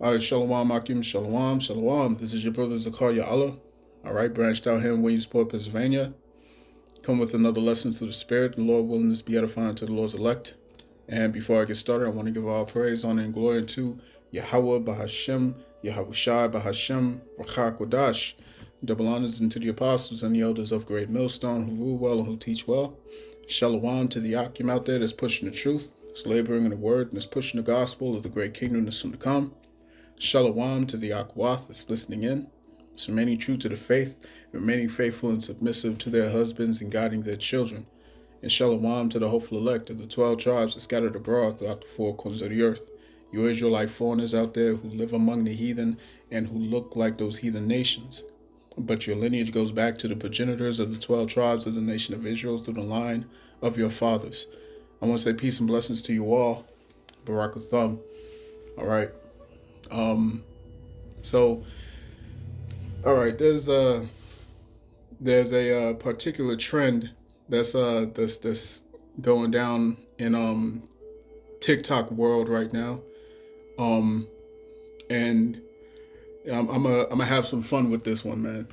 All right, Shalom, Akim, Shalom, Shalom. This is your brother Zakaria Allah. All right, branched out here in Williamsport, Pennsylvania. Come with another lesson through the Spirit, and Lord willing, this be edifying to the Lord's elect. And before I get started, I want to give all praise, honor, and glory to Yahweh Bahashem, Yahweh Shai Bahashem, Rachak Wadash. Double honors into the apostles and the elders of Great Millstone who rule well and who teach well. Shalom to the Akim out there that's pushing the truth, that's laboring in the word, and that's pushing the gospel of the great kingdom that's soon to come. Shalom to the Akwath that's listening in. So many true to the faith, remaining faithful and submissive to their husbands and guiding their children. And shalom to the hopeful elect of the 12 tribes that scattered abroad throughout the four corners of the earth. You Israelite foreigners out there who live among the heathen and who look like those heathen nations. But your lineage goes back to the progenitors of the 12 tribes of the nation of Israel through the line of your fathers. I want to say peace and blessings to you all. Barak Thumb. All right. So, all right, there's a particular trend that's going down in TikTok world right now. And I'm gonna have some fun with this one, man,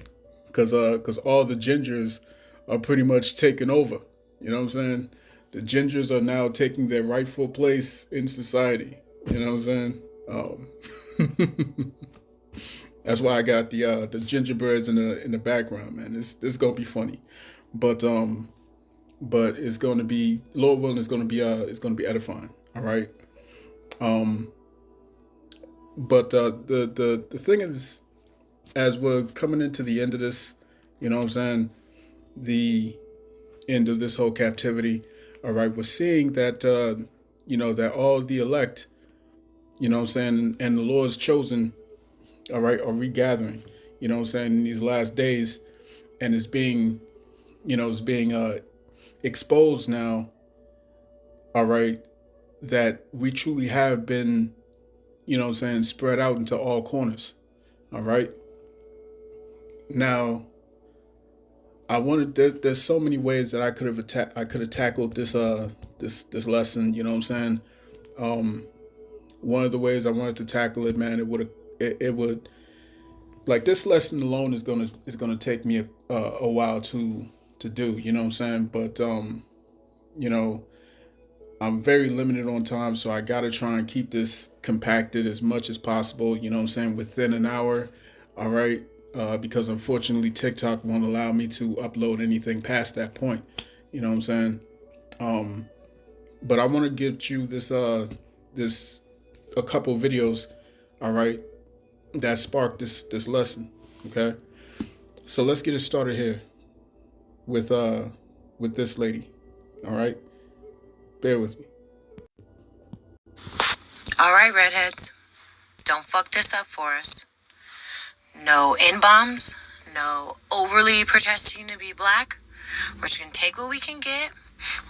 cause all the gingers are pretty much taking over. You know what I'm saying? The gingers are now taking their rightful place in society. You know what I'm saying? That's why I got the gingerbreads in the background, man. This gonna be funny, but it's gonna be, Lord willing, it's gonna be edifying. All right. Um, but the thing is, as we're coming into the end of this, you know what I'm saying, the end of this whole captivity. All right, we're seeing that that all the elect, you know what I'm saying, and the Lord's chosen, all right, are regathering, you know what I'm saying, in these last days, and it's being exposed now, all right, that we truly have been, you know what I'm saying, spread out into all corners, all right. Now, there's so many ways that I could have tackled this lesson, you know what I'm saying. Um, One of the ways I wanted to tackle it, man, it would, like, this lesson alone is gonna take me a while to do, you know what I'm saying. But you know, I'm very limited on time, so I gotta try and keep this compacted as much as possible, you know what I'm saying, within an hour. All right. Because unfortunately TikTok won't allow me to upload anything past that point. You know what I'm saying? Um, but I want to get you this a couple videos, all right, that sparked this lesson. Okay, so let's get it started here with this lady. All right, bear with me. All right, redheads, don't fuck this up for us. No N-bombs, no overly protesting to be black. We're just gonna take what we can get.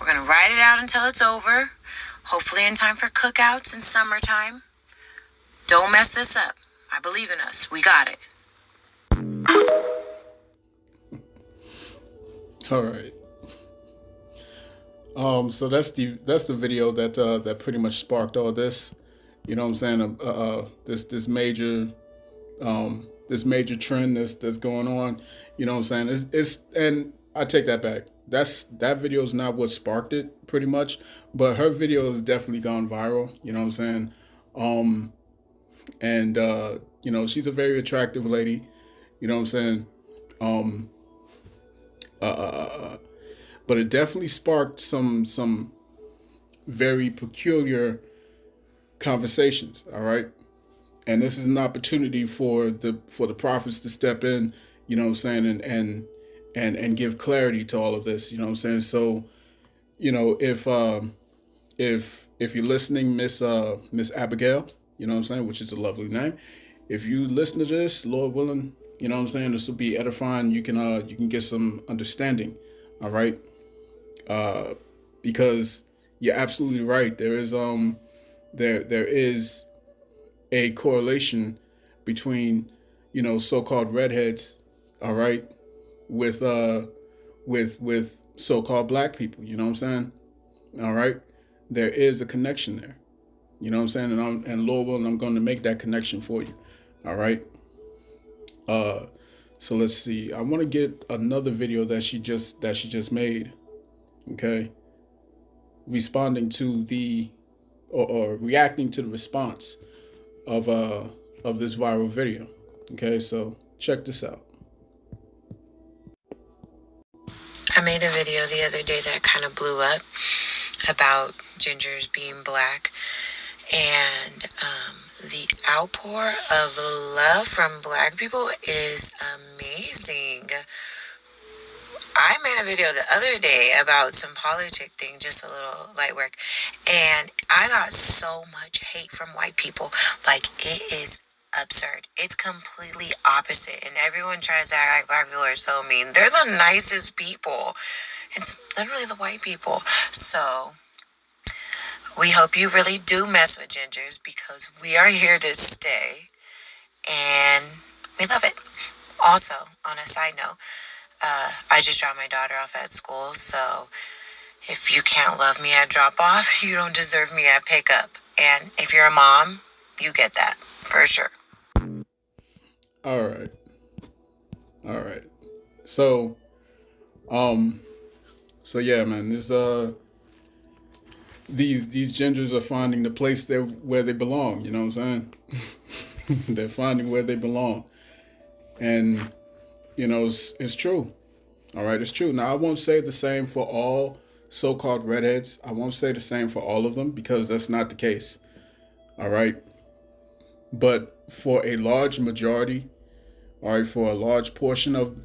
We're gonna ride it out until it's over. Hopefully in time for cookouts in summertime. Don't mess this up. I believe in us. We got it. All right. So that's the video that pretty much sparked all this. You know what I'm saying? This major trend that's going on. You know what I'm saying? It's and I take that back. That video is not what sparked it, pretty much, but her video has definitely gone viral. You know what I'm saying? Um, and she's a very attractive lady. You know what I'm saying? Um, uh, uh, uh, uh, but it definitely sparked some very peculiar conversations. All right, and this is an opportunity for the prophets to step in. You know what I'm saying, and give clarity to all of this. You know what I'm saying. So if you're listening, Miss Abigail, you know what I'm saying, which is a lovely name. If you listen to this, Lord willing, you know what I'm saying, this will be edifying. You can get some understanding. All right, because you're absolutely right. There is a correlation between so-called redheads, all right, with so-called black people. You know what I'm saying? All right, there is a connection there. You know what I'm saying? And Lord willing, I'm going to make that connection for you. All right. So let's see. I want to get another video that she just made. Okay. Responding to the or reacting to the response of this viral video. Okay, so check this out. I made a video the other day that kind of blew up about gingers being black, and the outpour of love from black people is amazing. I made a video the other day about some politic thing, just a little light work, and I got so much hate from white people. Like, it is absurd. It's completely opposite, and everyone tries to act like black people are so mean. They're the nicest people. It's literally the white people. So we hope you really do mess with gingers, because we are here to stay, and we love it. Also, on a side note, I just dropped my daughter off at school, so if you can't love me at drop off, you don't deserve me at pickup. And if you're a mom, you get that for sure. All right. So, so yeah, man, these gingers are finding the place where they belong. You know what I'm saying? They're finding where they belong, and it's true. All right, it's true. Now, I won't say the same for all so-called redheads. I won't say the same for all of them, because that's not the case. All right, but for a large majority, all right, for a large portion of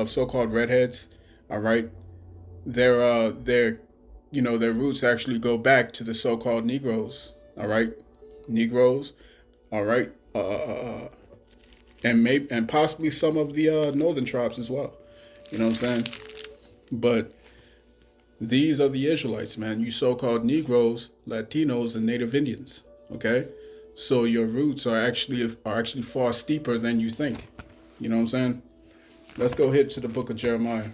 so-called redheads, all right, their their roots actually go back to the so-called Negroes. All right, Negroes. All right, and possibly some of the northern tribes as well. You know what I'm saying? But these are the Israelites, man. You so-called Negroes, Latinos, and Native Indians. Okay, so your roots are actually far steeper than you think. You know what I'm saying? Let's go hit to the book of Jeremiah.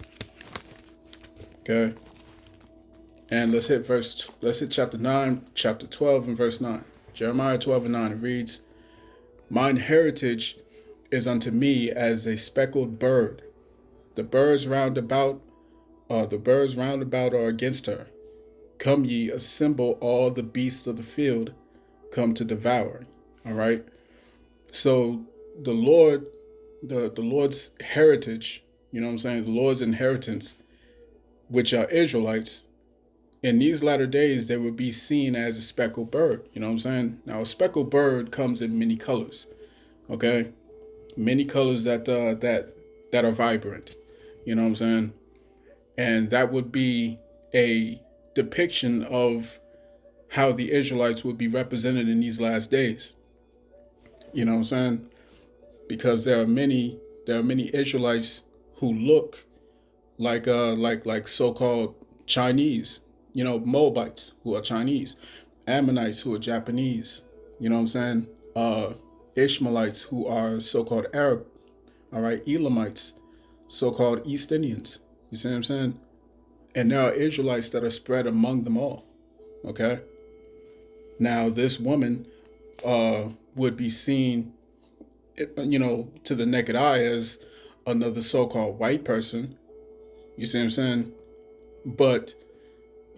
Okay, and let's hit chapter 9, chapter 12, and verse 9. Jeremiah 12 and 9. It reads, "Mine heritage is unto me as a speckled bird. The birds round about are against her. Come ye, assemble all the beasts of the field, come to devour." All right. So the Lord's heritage, you know what I'm saying? The Lord's inheritance, which are Israelites, in these latter days, they would be seen as a speckled bird. You know what I'm saying? Now, a speckled bird comes in many colors. Okay, many colors that are vibrant. You know what I'm saying? And that would be a depiction of how the Israelites would be represented in these last days. You know what I'm saying? Because there are many Israelites who look like so-called Chinese, Moabites who are Chinese, Ammonites who are Japanese, you know what I'm saying? Ishmaelites who are so-called Arab, all right, Elamites, so-called East Indians, you see what I'm saying? And there are Israelites that are spread among them all, okay? Now, this woman would be seen, to the naked eye as another so-called white person, you see what I'm saying? But,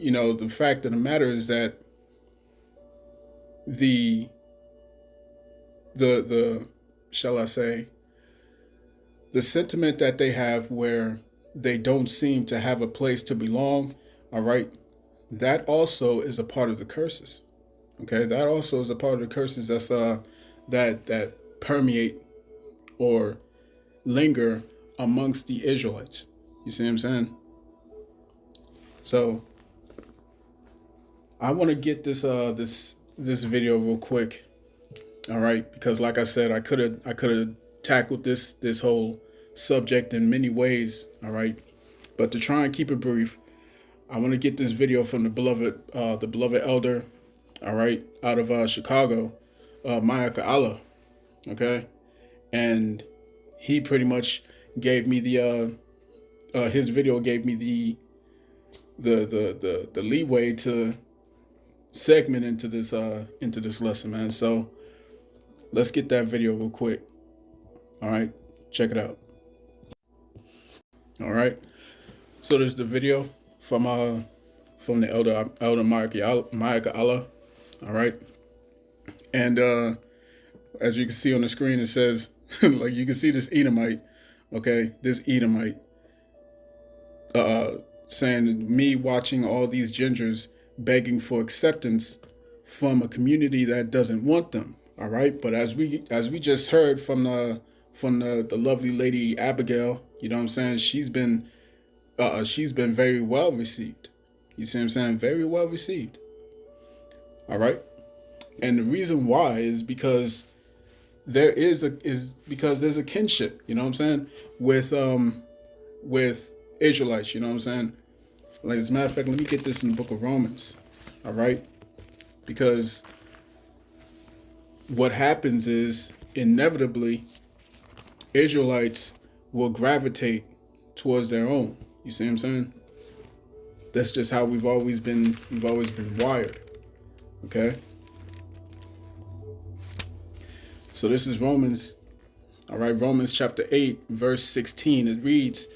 the fact of the matter is that the shall I say, the sentiment that they have where they don't seem to have a place to belong, all right, that also is a part of the curses. Okay, that also is a part of the curses that permeate or linger amongst the Israelites. You see what I'm saying? So I want to get this video real quick. All right, because like I said, I could have tackled this whole subject in many ways. All right, but to try and keep it brief, I want to get this video from the beloved elder. All right, out of Chicago, Maya Allah. Okay, and he pretty much gave me his video gave me the leeway to segment into this lesson, man. So let's get that video real quick. All right, check it out. All right. So there's the video from the elder Micah Allah. All right. And as you can see on the screen, it says like you can see this Edomite. Okay, this Edomite saying me watching all these gingers begging for acceptance from a community that doesn't want them. All right, but as we just heard from the lovely lady Abigail, you know what I'm saying, she's been very well received. You see what I'm saying? Very well received. All right, and the reason why is because there's a kinship. You know what I'm saying, with Israelites. You know what I'm saying? Like, as a matter of fact, let me get this in the book of Romans. All right, because what happens is inevitably Israelites will gravitate towards their own. You see what I'm saying? That's just how we've always been wired. Okay? So this is Romans, all right, Romans chapter 8, verse 16. It reads,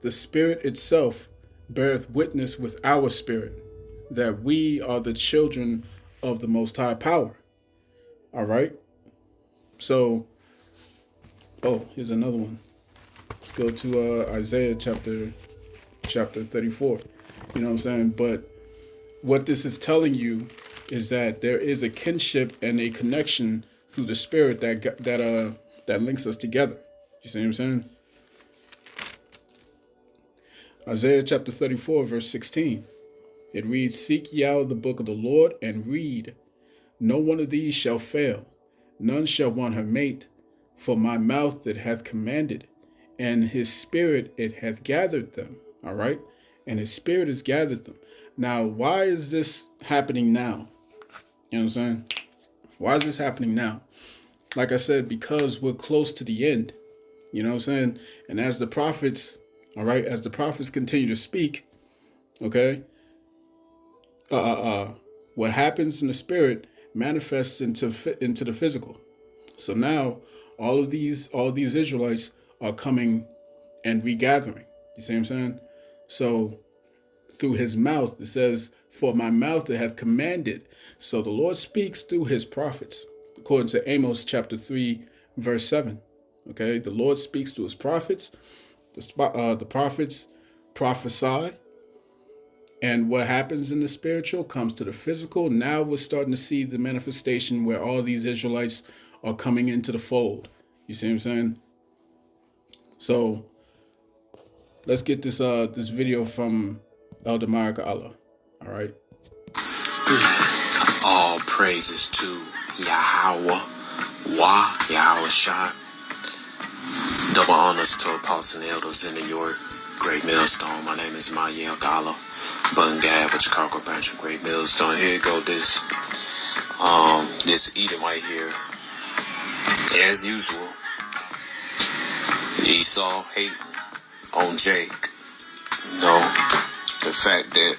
"The Spirit itself beareth witness with our spirit that we are the children of the Most High Power." All right? So, here's another one. Let's go to Isaiah chapter 34. You know what I'm saying? But what this is telling you is that there is a kinship and a connection through the Spirit that links us together. You see what I'm saying? Isaiah chapter 34, verse 16. It reads, "Seek ye out the book of the Lord and read. No one of these shall fail. None shall want her mate. For my mouth it hath commanded, and his spirit it hath gathered them." All right? And his spirit has gathered them. Now, why is this happening now? You know what I'm saying? Why is this happening now? Like I said, because we're close to the end. You know what I'm saying? And as the prophets, all right, as the prophets continue to speak, okay, what happens in the spirit manifests into the physical. So now all of these Israelites are coming and regathering. You see what I'm saying? So through his mouth, it says, "For my mouth it hath commanded." So the Lord speaks through his prophets, according to Amos chapter 3, verse 7. Okay, the Lord speaks to his prophets. The prophets prophesy. And what happens in the spiritual comes to the physical. Now we're starting to see the manifestation where all these Israelites are coming into the fold. You see what I'm saying? So let's get this video from Elder Micah Allah. All right. All praises to Yahweh, Yahweh Shah. Double honors to Apostle and elders in New York, Great Millstone. My name is Mayel Gala, Button Gab with Chicago Branch of Great Millstone. Here you go, this Edomite here. As usual, Esau hating on Jake. You know, the fact that,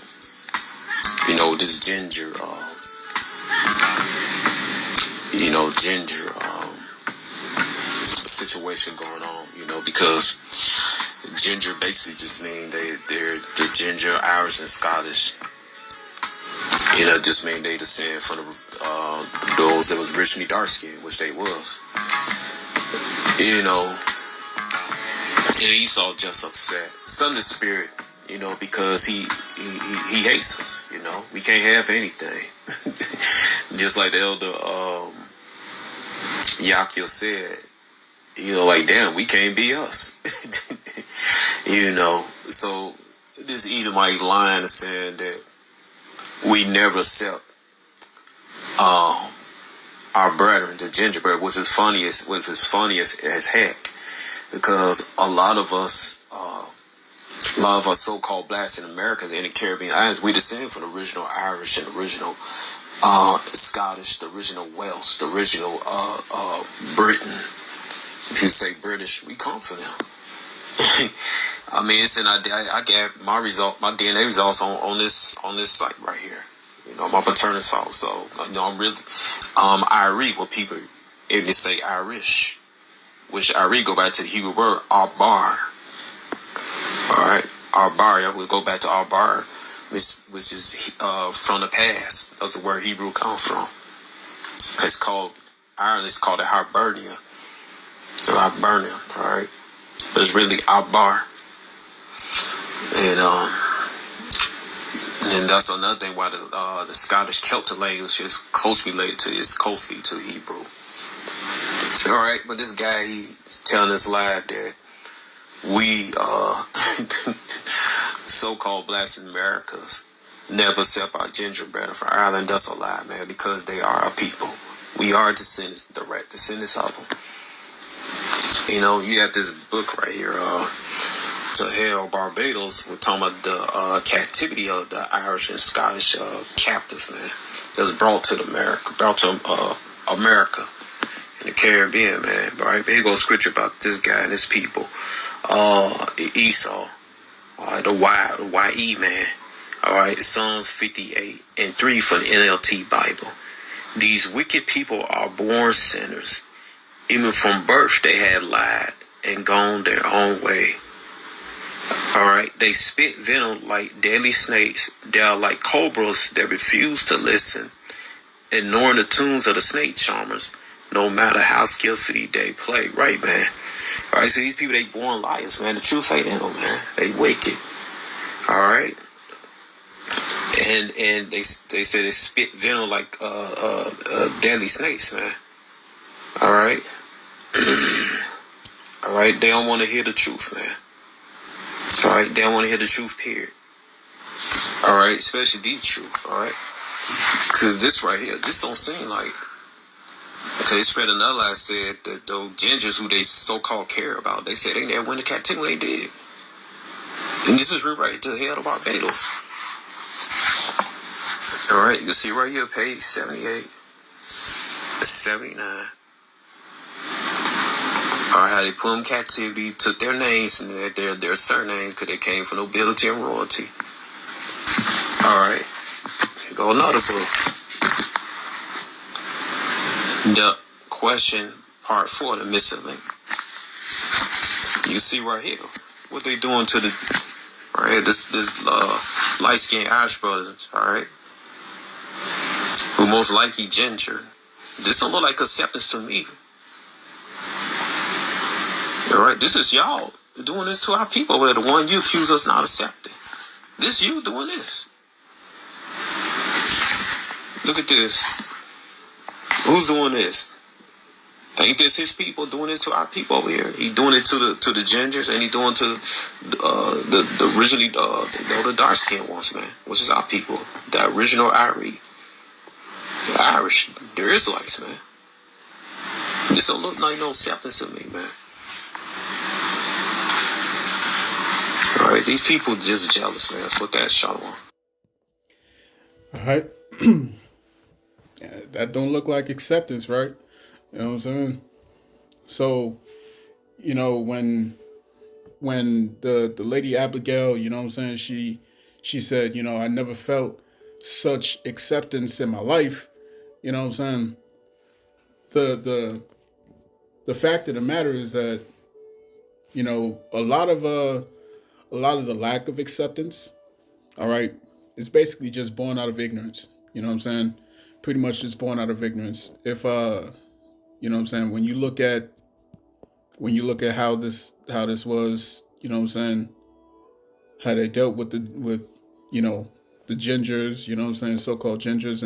this ginger situation going on, because ginger basically just mean they're the ginger, Irish, and Scottish. Just mean they descend from those that was originally dark skinned, which they was. And Esau just upset. Son of the Spirit, because he hates us. We can't have anything. Just like the elder Yakil said, like, damn, we can't be us. So this Edomite line is saying that we never accept our brethren, the gingerbread, which is funny as heck, because a lot of us so-called blacks in America and in the Caribbean islands, we descend from the original Irish and original Scottish, the original Welsh, the original Britain. If you say British, we come from them. I mean, I got my DNA results on this site right here. my paternal salt. So, I'm really, Irie, what people, if they say Irish, which Irie go back to the Hebrew word, Arbar. Alright, Arbar, I would go back to Arbar, which is from the past. That's where Hebrew comes from. It's called, Ireland is called a Hibernia. Hibernia, alright? But it's really Arbar. And that's another thing why the Scottish Celtic language is closely related to Hebrew. All right, but this guy, he's telling us live that we so-called blacks in Americas never accept our gingerbread from Ireland. That's a lie, man, because they are our people. We are descendants, direct descendants of them. You have this book right here, To Hell, Barbados. We're talking about the captivity of the Irish and Scottish captives, man. That's brought to America in the Caribbean, man. Right? Here goes scripture about this guy and his people. Esau, the Y-E man. All right, Psalms 58:3 from the NLT Bible. These wicked people are born sinners. Even from birth, they had lied and gone their own way. Alright, they spit venom like deadly snakes. They are like cobras that refuse to listen, ignoring the tunes of the snake charmers, no matter how skillfully they play. Right, man? Alright, so these people, they born liars, man. The truth ain't in them, man. They wicked. Alright? And they say they spit venom like deadly snakes, man. Alright? Alright, they don't want to hear the truth, man. Alright, they don't want to hear the truth, period. Alright, especially the truth, alright? Because this right here, this don't seem like, because they spread another lie, said that those gingers who they so-called care about, they said they never went to captivity when they did. And this is right to the hell of Barbados. Alright, you can see right here, page 78, 79. Alright, how they put them in captivity, took their names and their surnames because they came from nobility and royalty. Alright, here go another book. The question, part 4, the missing link. You see right here what they doing to this light-skinned Irish brothers, alright, who most likely ginger. This don't look like acceptance to me. Alright, this is y'all doing this to our people, where the one you accuse us not accepting. This you doing this. Look at this. Who's doing this? Ain't this his people doing this to our people over here? He doing it to the gingers, and he doing to the originally the dark skinned ones, man, which is our people, the original Irie, the Irish, the Israelites, man. This don't look like no acceptance to me, man. All right, these people just jealous, man. That's what that shot on. All right. That don't look like acceptance, right? You know what I'm saying? So, when the lady Abigail, you know what I'm saying, she said, I never felt such acceptance in my life. You know what I'm saying? The fact of the matter is that, a lot of the lack of acceptance, all right, is basically just born out of ignorance. You know what I'm saying? Pretty much just born out of ignorance. If you know what I'm saying, when you look at how this was, you know what I'm saying, how they dealt with the gingers, you know what I'm saying, so-called gingers,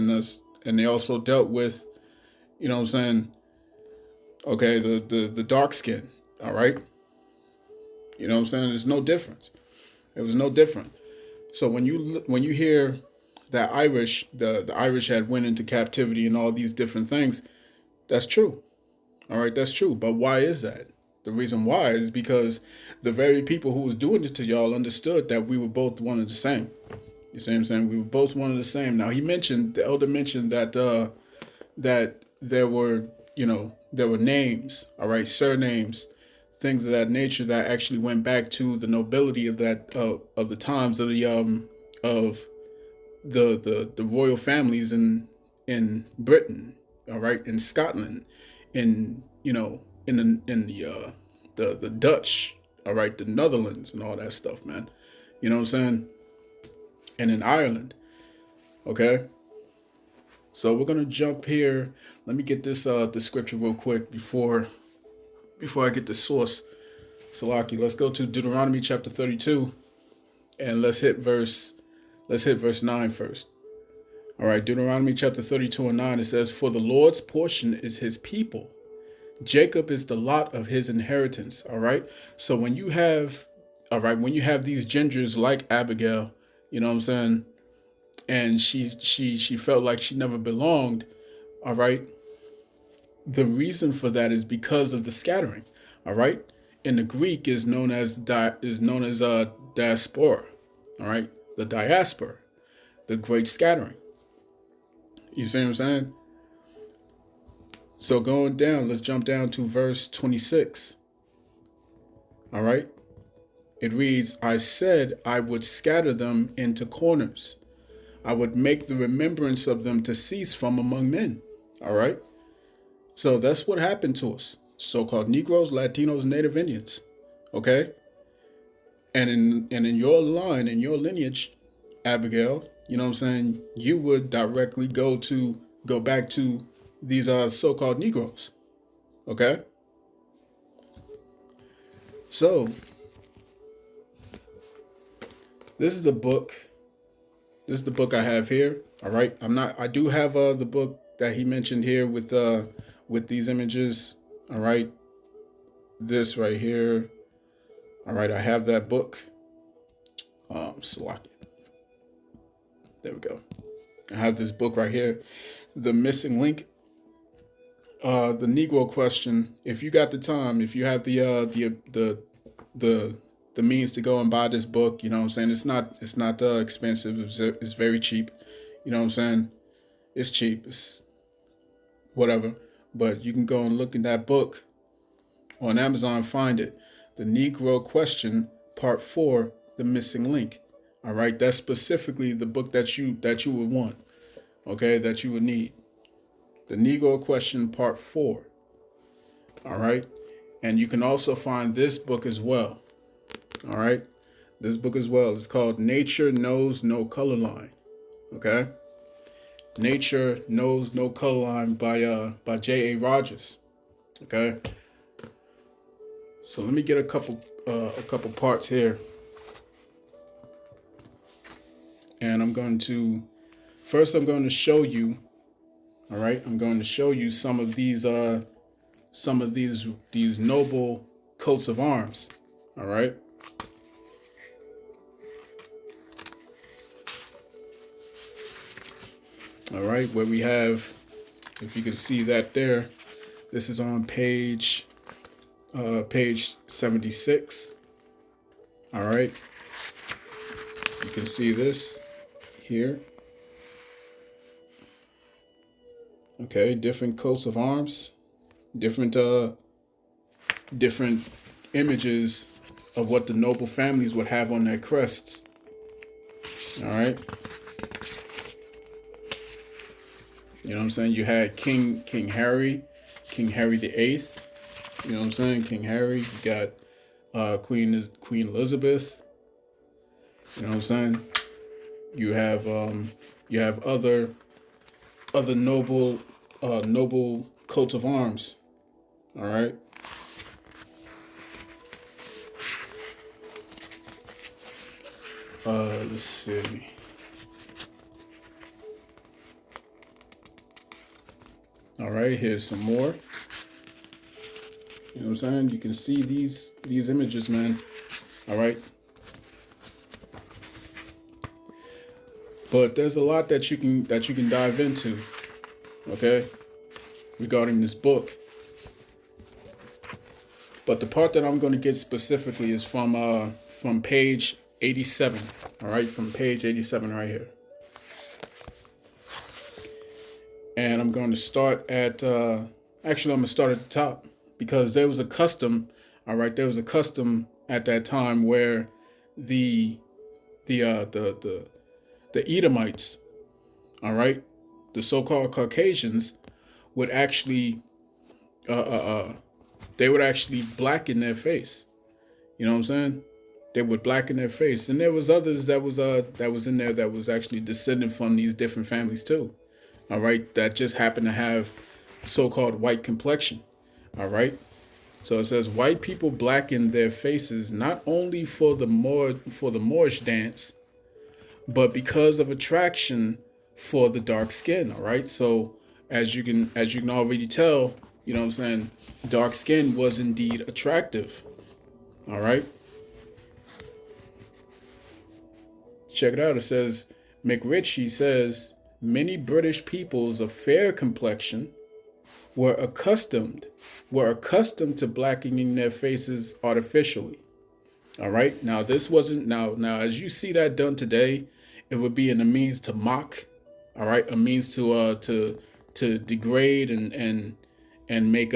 and they also dealt with, you know what I'm saying, okay, the dark skin, all right? You know what I'm saying? There's no difference. It was no different. So when you hear that the Irish had went into captivity and all these different things, that's true. All right, that's true. But why is that? The reason why is because the very people who was doing it to y'all understood that we were both one and the same. You see what I'm saying? We were both one and the same. Now the elder mentioned that that there were names, all right, surnames, things of that nature that actually went back to the nobility of that of the times of the royal families in Britain, all right, in Scotland, in the Dutch, all right, the Netherlands and all that stuff, man. You know what I'm saying? And in Ireland, okay. So we're gonna jump here. Let me get this the scripture real quick before I get the source. Salaki, let's go to Deuteronomy chapter 32 and let's hit verse 9 first. All right, Deuteronomy chapter 32 and 9, it says, "For the Lord's portion is his people. Jacob is the lot of his inheritance." All right. So when you have these gingers like Abigail, you know what I'm saying, and she felt like she never belonged, all right, the reason for that is because of the scattering, all right. In the Greek is known as diaspora, all right, the diaspora, the great scattering. You see what I'm saying? So going down, let's jump down to verse 26. All right. It reads, "I said I would scatter them into corners. I would make the remembrance of them to cease from among men." All right. So that's what happened to us, so-called Negroes, Latinos, Native Indians. Okay. And in your line, in your lineage, Abigail, you know what I'm saying, you would directly go back to these so-called Negroes. Okay. So this is the book. This is the book I have here. All right. I do have the book that he mentioned here with these images. All right. This right here. All right. I have that book. Salaki. There we go. I have this book right here. The Missing Link. The Negro Question. If you got the time, if you have the means to go and buy this book, you know what I'm saying? It's not expensive. It's very cheap. You know what I'm saying? It's cheap. It's whatever. But you can go and look in that book on Amazon, find it. The Negro Question, Part 4, The Missing Link. All right, that's specifically the book that you would want. Okay, that you would need. The Negro Question, Part 4. All right. And you can also find this book as well. All right. This book as well. It's called Nature Knows No Color Line. Okay. Nature Knows No Color Line by J.A. Rogers. Okay. So let me get a couple parts here. And I'm going to show you. All right. I'm going to show you some of these noble coats of arms. All right. All right, where we have, if you can see that there, this is on page 76. All right. You can see this here. Okay, different coats of arms, different images of what the noble families would have on their crests. All right. You know what I'm saying? You had King Harry the Eighth. You know what I'm saying? King Harry. You got Queen Elizabeth. You know what I'm saying? You have other noble coats of arms. All right. Let's see. All right, here's some more. You know what I'm saying? You can see these images, man. All right. But there's a lot that you can dive into, okay, regarding this book. But the part that I'm going to get specifically is from page 87. All right, from page 87 right here. And I'm going to start at actually I'm going to start at the top, because there was a custom. All right, there was a custom at that time where the the Edomites, all right, the so-called Caucasians would actually, they would actually blacken their face. You know what I'm saying? They would blacken their face, and there was others that was in there that was actually descended from these different families too. All right, that just happened to have so-called white complexion. All right. So it says white people blacken their faces not only for the Moorish dance, but because of attraction for the dark skin. All right. So as you can already tell, you know what I'm saying, dark skin was indeed attractive. All right. Check it out. It says McRitchie says many British peoples of fair complexion were accustomed to blackening their faces artificially. All right. Now this wasn't now as you see that done today, it would be in a means to mock. All right, a means to degrade and make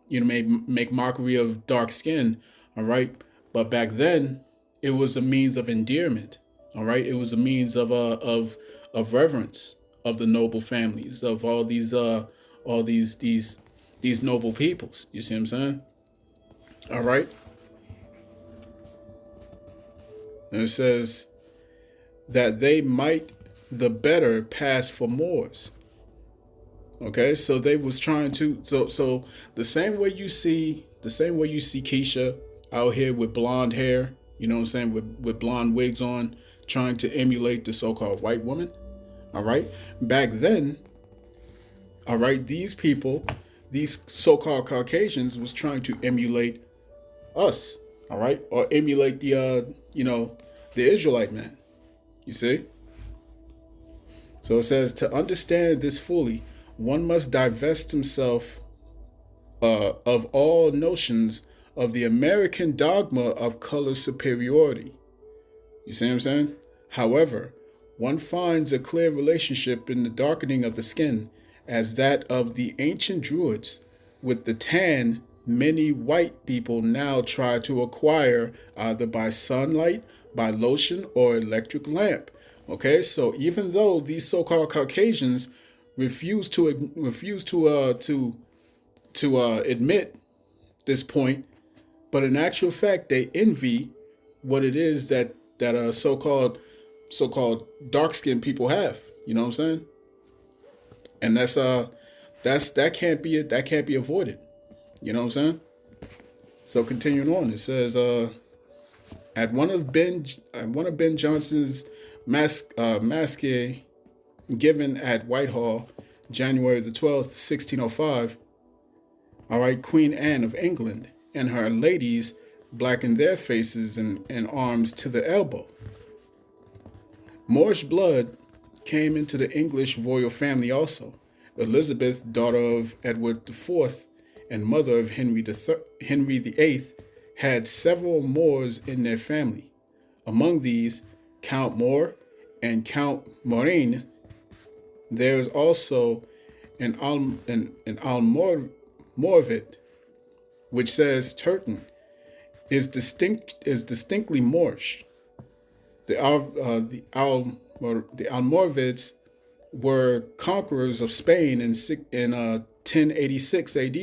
make mockery of dark skin. All right, but back then it was a means of endearment. All right, it was a means of reverence of the noble families of all these noble peoples. You see what I'm saying? All right. And it says that they might the better pass for Moors. Okay, so they was trying to so the same way you see Keisha out here with blonde hair, you know what I'm saying, with blonde wigs on, trying to emulate the so-called white woman. All right, back then, all right, these people, these so-called Caucasians, was trying to emulate us. All right, or emulate the the Israelite man. You see. So it says, to understand this fully, one must divest himself of all notions of the American dogma of color superiority. You see what I'm saying? However, one finds a clear relationship in the darkening of the skin as that of the ancient Druids with the tan many white people now try to acquire either by sunlight, by lotion, or electric lamp. Okay, so even though these so-called Caucasians refuse to admit this point, but in actual fact they envy what it is that so-called dark-skinned people have. You know what I'm saying? And that can't be avoided. You know what I'm saying? So continuing on, it says at one of Ben Johnson's masque given at Whitehall, January the 12th, 1605. All right, Queen Anne of England and her ladies blackened their faces and arms to the elbow. Moorish blood came into the English royal family also. Elizabeth, daughter of Edward IV and mother of Henry VIII, had several Moors in their family. Among these, Count More and Count Morine. There is also an Almoravid, which says Turton is distinctly Moorish. The Almoravids were conquerors of Spain in 1086 AD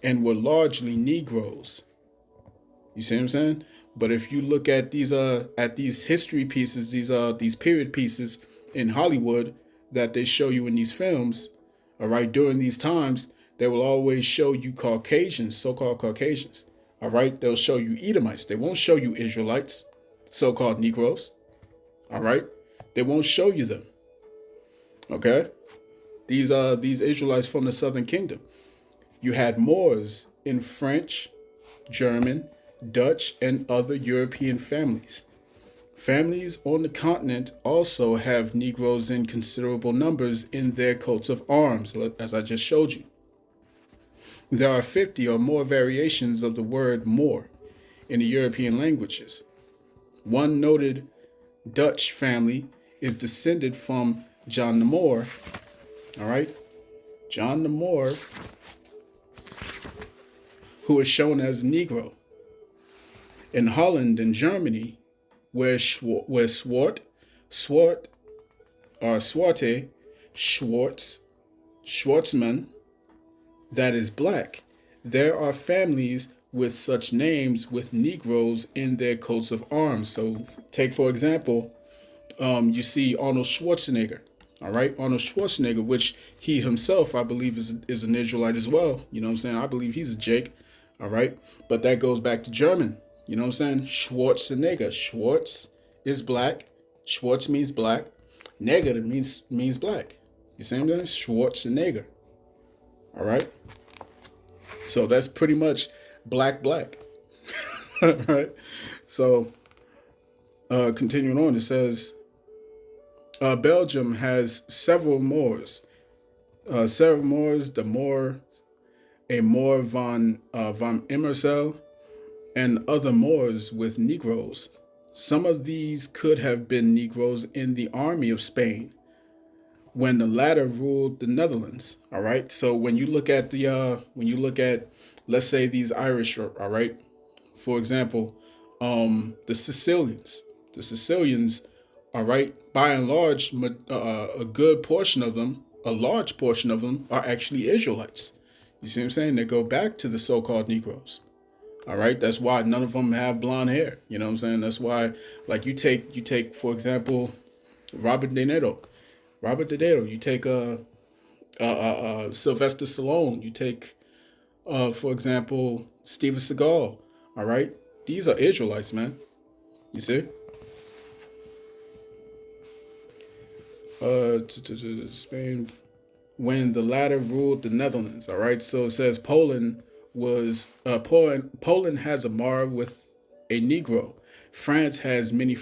and were largely Negroes. You see what I'm saying? But if you look at these history pieces, these period pieces in Hollywood that they show you in these films, all right, during these times, they will always show you Caucasians, so-called Caucasians. All right, they'll show you Edomites. They won't show you Israelites, so-called Negroes. All right, they won't show you them. Okay, these Israelites from the Southern Kingdom. You had Moors in French, German, Dutch, and other European families. Families on the continent also have Negroes in considerable numbers in their coats of arms, as I just showed you. There are 50 or more variations of the word Moor in the European languages. One noted Dutch family is descended from John the Moor. All right, John the Moor, who is shown as a Negro. In Holland and Germany, where Swart are Swarte, Schwartz, Schwartzman, that is black. There are families with such names with Negroes in their coats of arms. So, take for example, you see Arnold Schwarzenegger. All right, Arnold Schwarzenegger, which he himself, I believe, is an Israelite as well. You know what I'm saying? I believe he's a Jake. All right, but that goes back to German. You know what I'm saying? Schwarzenegger. Schwarz is black. Schwarz means black. Neger means black. You see what I'm saying? Schwarzenegger. All right. So that's pretty much black. All right. So continuing on, it says Belgium has several Moors. Several Moors, the Moor, a Moor von Immersel, and other Moors with Negroes. Some of these could have been Negroes in the army of Spain when the latter ruled the Netherlands. All right. So when you look at let's say these Irish, all right, for example, the Sicilians. The Sicilians, all right, by and large, a good portion of them, a large portion of them, are actually Israelites. You see what I'm saying? They go back to the so-called Negroes. All right, that's why none of them have blonde hair. You know what I'm saying? That's why, like, you take for example, Robert De Niro. You take Sylvester Stallone. You take for example, Steven Seagal. All right, these are Israelites, man. You see? To Spain when the latter ruled the Netherlands. All right, so it says Poland has a Mar with a Negro. France has many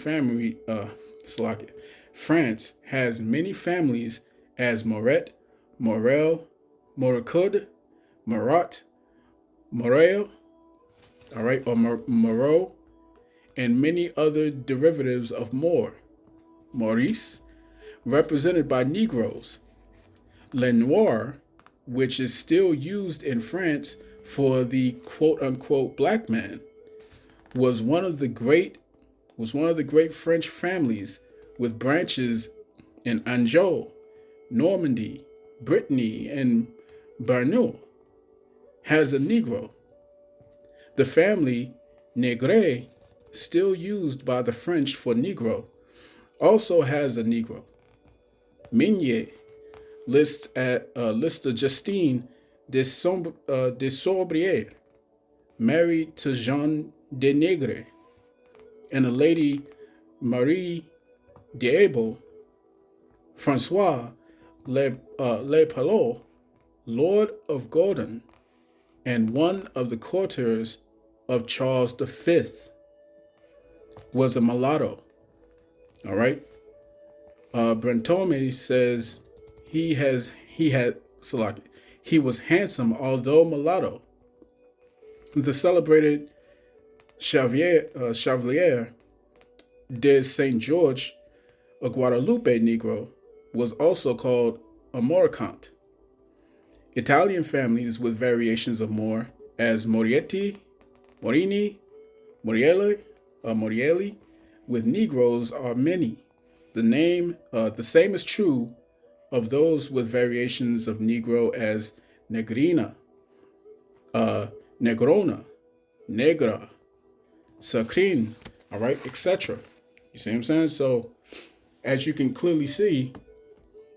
France has many families as Moret, Morel, Moricud, Marat, Moreo, all right, or Moreau, and many other derivatives of Moor, Maurice, represented by Negroes. Le Noir, which is still used in France for the quote-unquote black man, was one of the great French families with branches in Anjou, Normandy, Brittany, and Bernois. Has a Negro. The family Negre, still used by the French for Negro, also has a Negro. Mignet lists Justine de Sobrier, married to Jean de Negre, and a lady Marie Diebo, Francois Le Palot, Lord of Gordon, and one of the courtiers of Charles V, was a mulatto. All right. Brentome says he was handsome, although mulatto. The celebrated Chevalier de Saint George, a Guadalupe Negro, was also called a Moricant. Italian families with variations of Moor, as Morietti, Morini, Morielli, with Negroes are many. The same is true of those with variations of Negro as Negrina, Negrona, Negra, Sacrin, all right, etc. You see what I'm saying? So, as you can clearly see,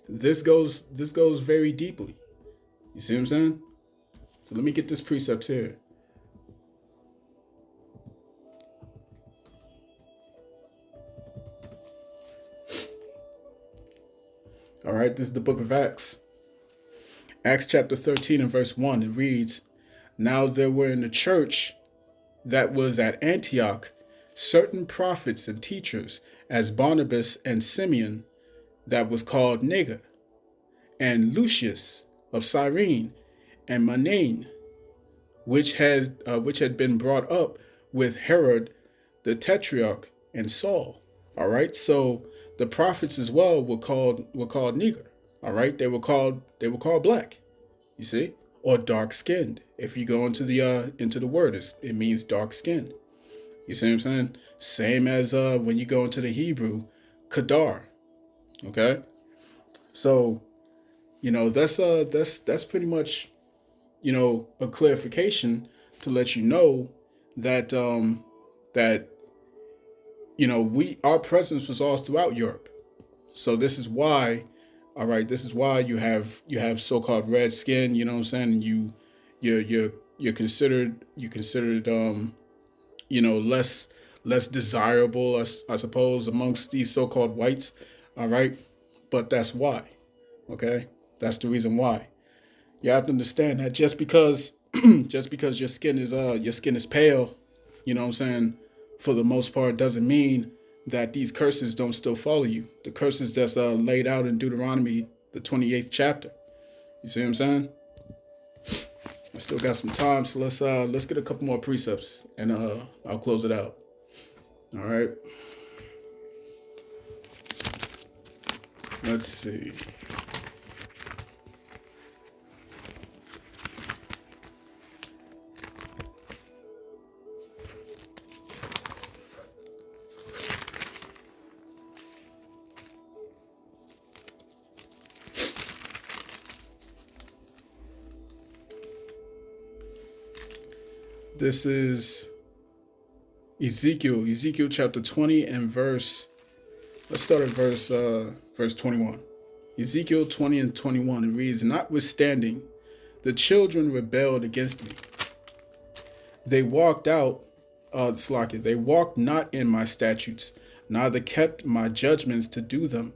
this goes very deeply. You see what I'm saying? So let me get this precept here. All right, this is the book of Acts. Acts chapter 13 and verse 1, it reads, "Now there were in the church that was at Antioch certain prophets and teachers, as Barnabas and Simeon, that was called Niger, and Lucius of Cyrene, and Manaen, which had been brought up with Herod the Tetrarch and Saul." All right, so the prophets as well were called Niger. All right, they were called black. You see, or dark skinned. If you go into the word, it means dark skinned. You see what I'm saying? Same as when you go into the Hebrew, Kadar. Okay, So, that's pretty much, a clarification to let you know that that our presence was all throughout Europe. So this is why, all right, this is why you have so-called red skin, you know what I'm saying? And you're considered less desirable, I suppose, amongst these so-called whites, all right? But that's why, okay? That's the reason why. You have to understand that just because just because your skin is pale, you know what I'm saying, for the most part doesn't mean that these curses don't still follow you. The curses that's laid out in Deuteronomy, the 28th chapter. You see what I'm saying? I still got some time, so let's get a couple more precepts and I'll close it out. All right. Let's see. This is Ezekiel chapter 20 and let's start at verse 21. Ezekiel 20 and 21, it reads, "Notwithstanding, the children rebelled against me. They walked they walked not in my statutes, neither kept my judgments to do them,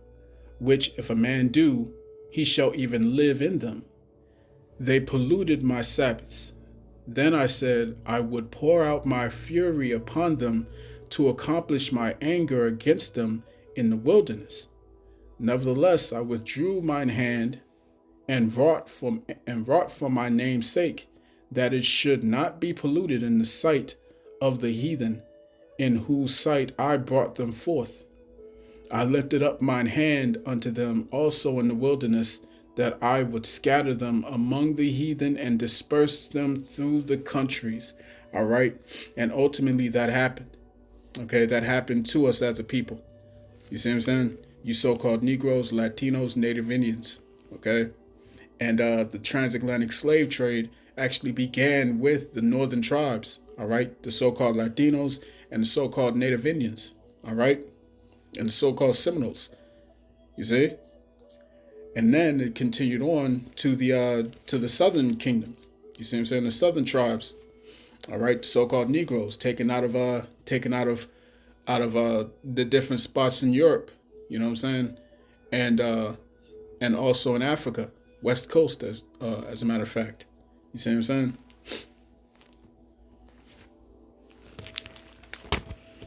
which if a man do, he shall even live in them. They polluted my Sabbaths. Then I said, I would pour out my fury upon them to accomplish my anger against them in the wilderness. Nevertheless, I withdrew mine hand and wrought for my name's sake, that it should not be polluted in the sight of the heathen, in whose sight I brought them forth. I lifted up mine hand unto them also in the wilderness, that I would scatter them among the heathen and disperse them through the countries." All right. And ultimately that happened. Okay. That happened to us as a people. You see what I'm saying? You so-called Negroes, Latinos, Native Indians. Okay. And the transatlantic slave trade actually began with the northern tribes. All right. The so-called Latinos and the so-called Native Indians. All right. And the so-called Seminoles. You see? And then it continued on to the southern kingdoms. You see what I'm saying? The southern tribes. All right, so-called Negroes taken out of the different spots in Europe. You know what I'm saying? And also in Africa, West Coast, as a matter of fact. You see what I'm saying?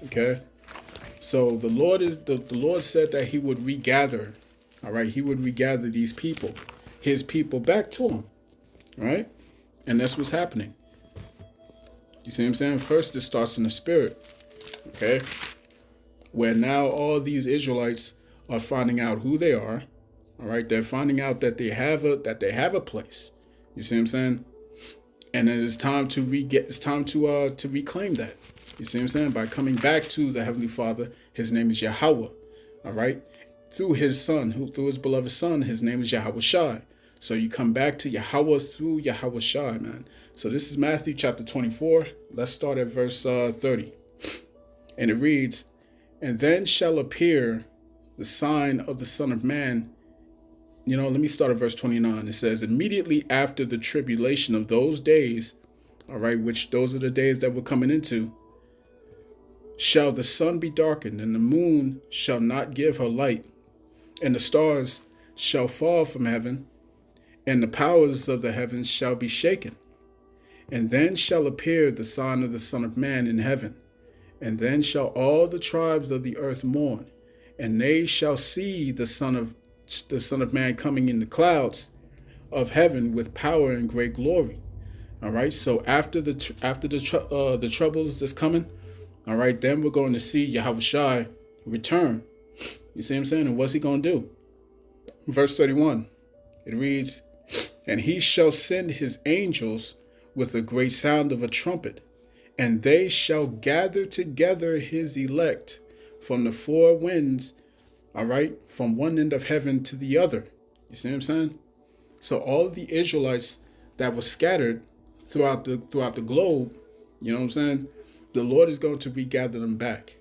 Okay. So the Lord said that He would regather. All right, He would regather these people, His people, back to Him. All right, and that's what's happening. You see what I'm saying? First, it starts in the spirit. Okay, where now all these Israelites are finding out who they are. All right, they're finding out that they have a place. You see what I'm saying? And it is time to reclaim that. You see what I'm saying? By coming back to the Heavenly Father. His name is Yahweh. All right. Through His Son, through His beloved Son, His name is Yahweh Shai. So you come back to Yahweh through Yahweh Shai, man. So this is Matthew chapter 24. Let's start at verse 30. And it reads, "And then shall appear the sign of the Son of Man." Let me start at verse 29. It says, "Immediately after the tribulation of those days," all right, which those are the days that we're coming into, "shall the sun be darkened, and the moon shall not give her light, and the stars shall fall from heaven, and the powers of the heavens shall be shaken. And then shall appear the sign of the Son of Man in heaven. And then shall all the tribes of the earth mourn, and they shall see the Son of Man coming in the clouds of heaven with power and great glory." All right. So after the troubles that's coming, all right, then we're going to see Yahweh Shai return. You see what I'm saying? And what's He going to do? Verse 31, it reads, "And He shall send His angels with a great sound of a trumpet, and they shall gather together His elect from the four winds," all right, from one end of heaven to the other. You see what I'm saying? So all of the Israelites that were scattered throughout the globe, you know what I'm saying? The Lord is going to regather them back.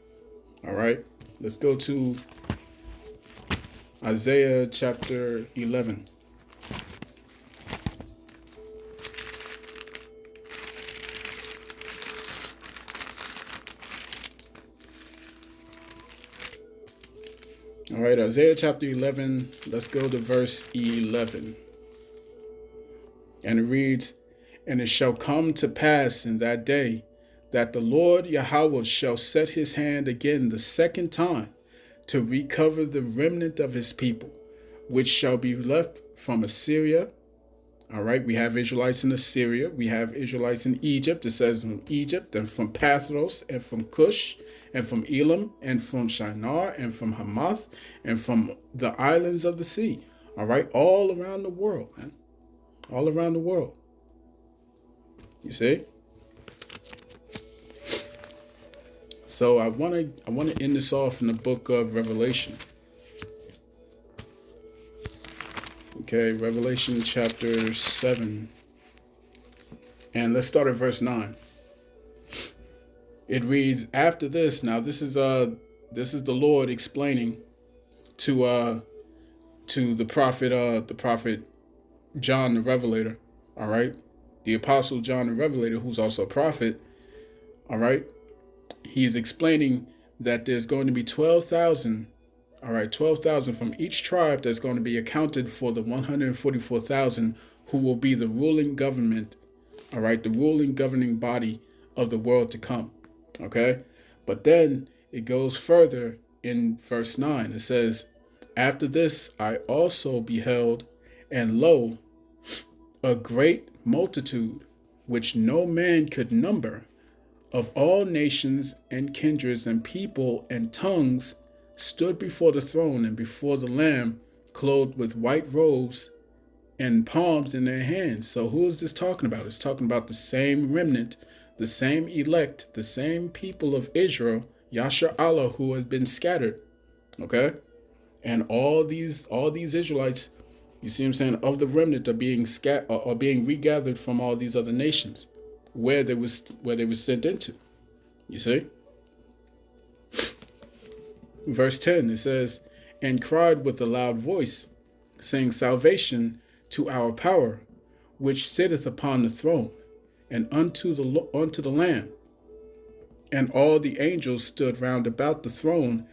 All right. Let's go to Isaiah chapter 11. All right, Isaiah chapter 11. Let's go to verse 11. And it reads, "And it shall come to pass in that day that the Lord Yahweh shall set his hand again the second time to recover the remnant of his people, which shall be left from Assyria." All right, we have Israelites in Assyria. We have Israelites in Egypt. It says from Egypt and from Pathros and from Cush and from Elam and from Shinar and from Hamath and from the islands of the sea. All right, all around the world, man. All around the world. You see? So I want to end this off in the book of Revelation. Okay, Revelation chapter 7. And let's start at verse 9. It reads, "After this," now this is the Lord explaining to the prophet John the Revelator, all right? The apostle John the Revelator, who's also a prophet, all right? He's explaining that there's going to be 12,000, all right, 12,000 from each tribe that's going to be accounted for the 144,000 who will be the ruling government, all right, the ruling governing body of the world to come, okay? But then it goes further in verse 9. It says, "After this I also beheld, and lo, a great multitude, which no man could number, of all nations and kindreds and people and tongues, stood before the throne and before the Lamb, clothed with white robes and palms in their hands." So who is this talking about? It's talking about the same remnant, the same elect, the same people of Israel, Yasha Allah, who has been scattered. Okay? And all these Israelites, you see what I'm saying, of the remnant are being being regathered from all these other nations where they was sent into. You see? Verse 10, it says, "And cried with a loud voice, saying, Salvation to our power, which sitteth upon the throne, and unto the Lamb. And all the angels stood round about the throne,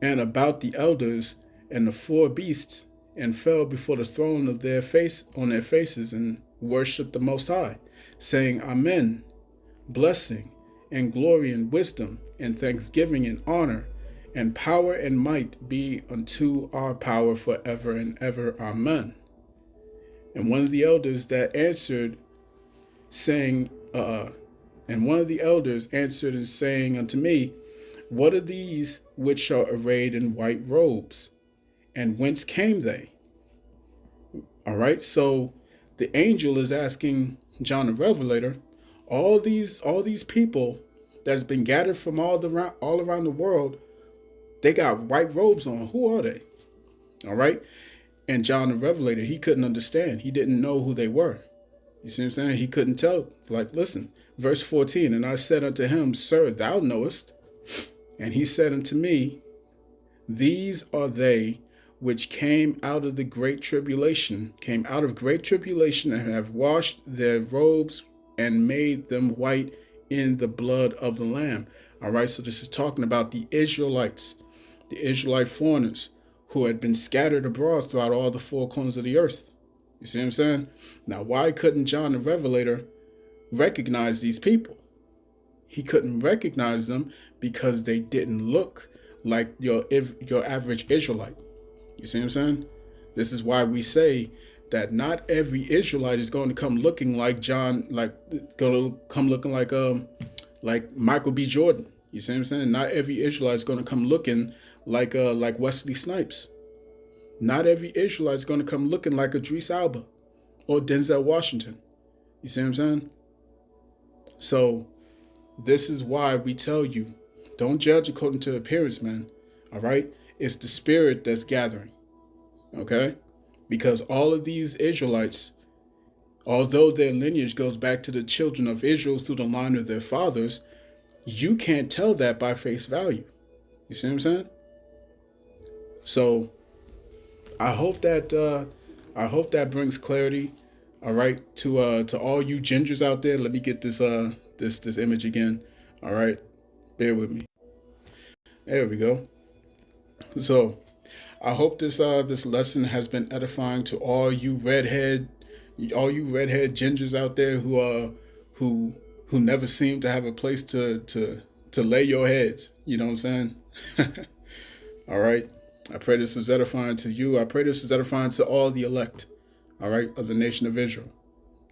and about the elders and the four beasts, and fell before the throne on their faces, and worshipped the Most High, saying, Amen, blessing and glory and wisdom and thanksgiving and honor and power and might be unto our power forever and ever. Amen. And one of the elders that answered, saying, and one of the elders answered and saying unto me, What are these which are arrayed in white robes? And whence came they? All right, so the angel is asking John the Revelator, all these people that's been gathered from all around the world, they got white robes on. Who are they? All right. And John the Revelator, he couldn't understand. He didn't know who they were. You see what I'm saying? He couldn't tell. Like, listen, verse 14, and I said unto him, Sir, thou knowest. And he said unto me, These are they which came out of great tribulation, and have washed their robes and made them white in the blood of the Lamb. All right, so this is talking about the Israelites, the Israelite foreigners who had been scattered abroad throughout all the four corners of the earth. You see what I'm saying? Now, why couldn't John the Revelator recognize these people? He couldn't recognize them because they didn't look like your average Israelite. You see what I'm saying? This is why we say that not every Israelite is going to come looking like John, going to come looking like Michael B. Jordan. You see what I'm saying? Not every Israelite is going to come looking like Wesley Snipes. Not every Israelite is going to come looking like Idris Elba or Denzel Washington. You see what I'm saying? So this is why we tell you, don't judge according to appearance, man. All right? It's the spirit that's gathering. Okay? Because all of these Israelites, although their lineage goes back to the children of Israel through the line of their fathers, you can't tell that by face value. You see what I'm saying? So I hope that brings clarity. All right, to all you gingers out there. Let me get this image again. All right, bear with me. There we go. So I hope this lesson has been edifying to all you redhead gingers out there who never seem to have a place to lay your heads. You know what I'm saying? All right. I pray this is edifying to you. I pray this is edifying to all the elect, all right, of the nation of Israel.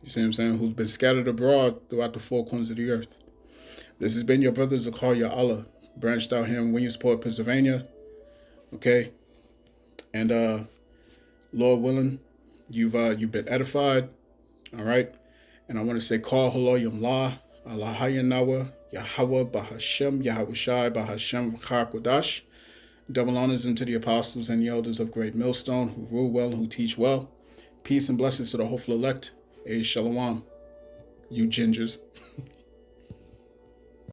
You see what I'm saying? Who's been scattered abroad throughout the four corners of the earth. This has been your brother Zakaria Allah, branched out here in Williamsport, Pennsylvania. Okay? And Lord willing, you've been edified. All right? And I want to say, Call Haloyam La, Allah Hayanawa, Yahweh Bahashem, Yahweh Shai Bahashem V'Chakodash. Double honors unto the apostles and the elders of Great Millstone who rule well, who teach well. Peace and blessings to the hopeful elect. A Shalom, you gingers.